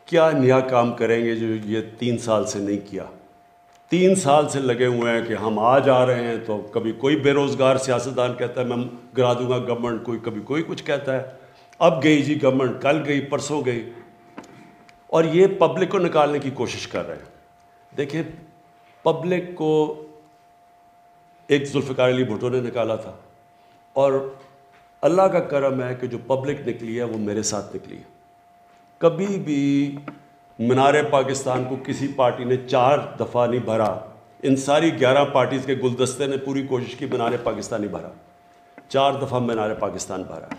क्या नया काम करेंगे जो ये 3 साल से नहीं किया। 3 साल से लगे हुए हैं कि हम आ जा रहे हैं, तो कभी कोई बेरोज़गार सियासतदान कहता है मैं गिरा दूंगा गवर्नमेंट, कभी कोई कुछ कहता है। अब गई जी गवर्नमेंट, कल गई परसों गई, और ये पब्लिक को निकालने की कोशिश कर रहे हैं। देखिए, पब्लिक को एक जुल्फ़िकार अली भुट्टो ने निकाला था, और अल्लाह का करम है कि जो पब्लिक निकली है वो मेरे साथ निकली है। कभी भी मीनार पाकिस्तान को किसी पार्टी ने 4 दफ़ा नहीं भरा। इन सारी 11 पार्टीज़ के गुलदस्ते ने पूरी कोशिश की मीनार पाकिस्तान नहीं भरा, 4 दफ़ा मीनार पाकिस्तान भरा।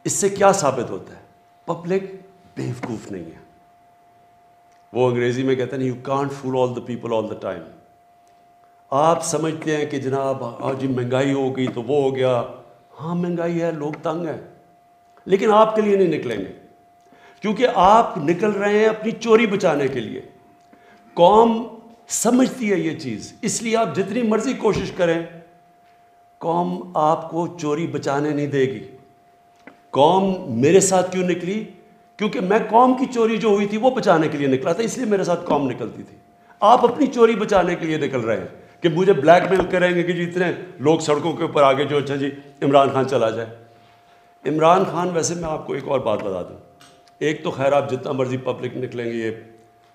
इससे क्या साबित होता है? पब्लिक बेवकूफ़ नहीं है। वो अंग्रेज़ी में कहते हैं you can't fool all the people all the time. आप समझते हैं कि जनाब आज महंगाई हो गई तो वो हो गया। हाँ महंगाई है, लोग तंग हैं, लेकिन आपके लिए नहीं निकलेंगे, क्योंकि आप निकल रहे हैं अपनी चोरी बचाने के लिए। कौम समझती है ये चीज़, इसलिए आप जितनी मर्जी कोशिश करें, कौम आपको चोरी बचाने नहीं देगी। कौम मेरे साथ क्यों निकली? क्योंकि मैं कौम की चोरी जो हुई थी वो बचाने के लिए निकला था, इसलिए मेरे साथ कौम निकलती थी। आप अपनी चोरी बचाने के लिए निकल रहे हैं कि मुझे ब्लैकमेल करेंगे कि जी इतने लोग सड़कों के ऊपर आगे जो, अच्छा जी इमरान खान चला जाए। इमरान खान, वैसे मैं आपको एक और बात बता दूं, एक तो खैर आप जितना मर्जी पब्लिक निकलेंगे, ये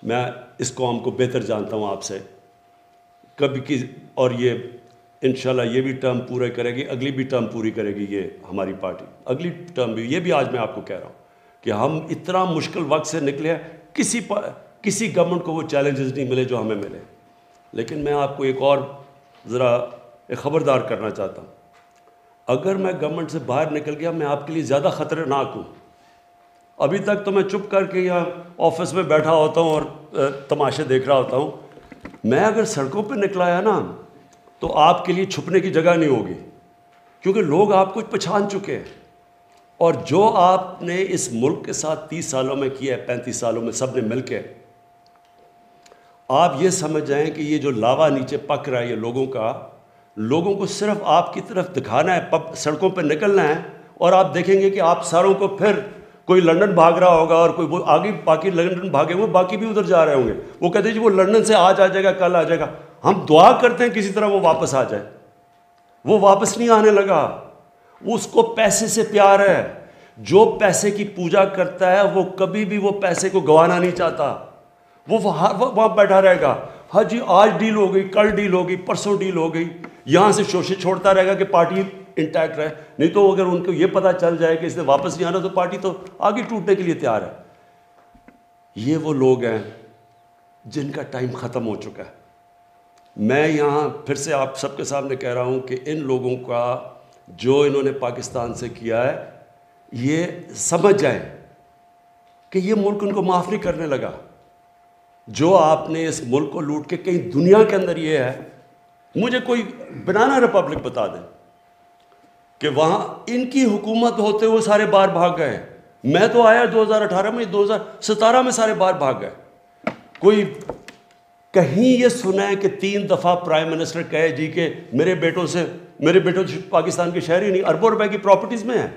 मैं इस कौम को बेहतर जानता हूँ आपसे कभी की, और ये इंशाल्लाह ये भी टर्म पूरा करेगी, अगली भी टर्म पूरी करेगी ये हमारी पार्टी, अगली टर्म भी। ये भी आज मैं आपको कह रहा हूँ कि हम इतना मुश्किल वक्त से निकले हैं, किसी गवर्नमेंट को वो चैलेंजेस नहीं मिले जो हमें मिले। लेकिन मैं आपको एक और ज़रा ख़बरदार करना चाहता हूँ, अगर मैं गवर्नमेंट से बाहर निकल गया, मैं आपके लिए ज़्यादा ख़तरनाक हूँ। अभी तक तो मैं चुप करके यहाँ ऑफिस में बैठा होता हूँ और तमाशे देख रहा होता हूँ। मैं अगर सड़कों पर निकला है ना, तो आपके लिए छुपने की जगह नहीं होगी, क्योंकि लोग आपको पहचान चुके हैं। और जो आपने इस मुल्क के साथ 30 सालों में किया है, 35 सालों में सब ने मिल के, आप ये समझ जाएं कि ये जो लावा नीचे पक रहा है ये लोगों को सिर्फ आपकी तरफ दिखाना है, सड़कों पर निकलना है, और आप देखेंगे कि आप सारों को फिर कोई लंदन भाग रहा होगा और कोई वो आगे बाकी लंदन भागे हुए, बाकी भी उधर जा रहे होंगे। वो कहते हैं जी वो लंदन से आज आ जाएगा, कल आ जाएगा। हम दुआ करते हैं किसी तरह वो वापस आ जाए। वो वापस नहीं आने लगा। उसको पैसे से प्यार है। जो पैसे की पूजा करता है वो कभी भी वो पैसे को गंवाना नहीं चाहता। वो वहाँ बैठा रहेगा, हाँ जी आज डील हो गई, कल डील हो गई, परसों डील हो गई, यहाँ से शोषे छोड़ता रहेगा कि पार्टी इंटैक्ट रहे। नहीं तो अगर उनको ये पता चल जाए कि इसने वापस नहीं आना, तो पार्टी तो आगे टूटने के लिए तैयार है। ये वो लोग हैं जिनका टाइम ख़त्म हो चुका है। मैं यहाँ फिर से आप सबके सामने कह रहा हूँ कि इन लोगों का जो इन्होंने पाकिस्तान से किया है, ये समझ जाए कि ये मुल्क उनको माफ़ नहीं करने लगा। जो आपने इस मुल्क को लूट के, कहीं दुनिया के अंदर ये है, मुझे कोई बनाना रिपब्लिक बता दें कि वहाँ इनकी हुकूमत होते हुए सारे बाहर भाग गए। मैं तो आया 2018 में, 2017 में सारे बाहर भाग गए। कोई कहीं ये सुना है कि 3 दफ़ा प्राइम मिनिस्टर कहे जी कि मेरे बेटों से पाकिस्तान के शहरी नहीं, अरबों रुपए की प्रॉपर्टीज़ में है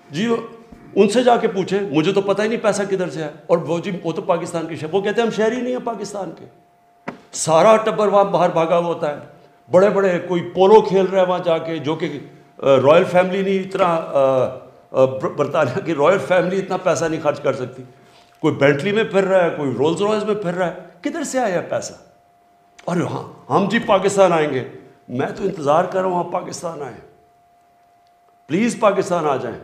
जी, उनसे जाके पूछे, मुझे तो पता ही नहीं पैसा किधर से है। और वो जी वो तो पाकिस्तान के, वो कहते हैं हम शहरी नहीं है पाकिस्तान के। सारा टब्बर वहाँ बाहर भागा हुआ होता है। बड़े बड़े कोई पोलो खेल रहा है वहाँ जाके, जो कि रॉयल फैमिली नहीं, इतना बरतानिया की रॉयल फैमिली इतना पैसा नहीं खर्च कर सकती। कोई बेंटली में फिर रहा है, कोई रोल्स रॉयस में फिर रहा है। किधर से आया पैसा? अरे हाँ हम जी पाकिस्तान आएंगे। मैं तो इंतज़ार कर रहा हूँ आप पाकिस्तान आए, प्लीज़ पाकिस्तान आ जाएं।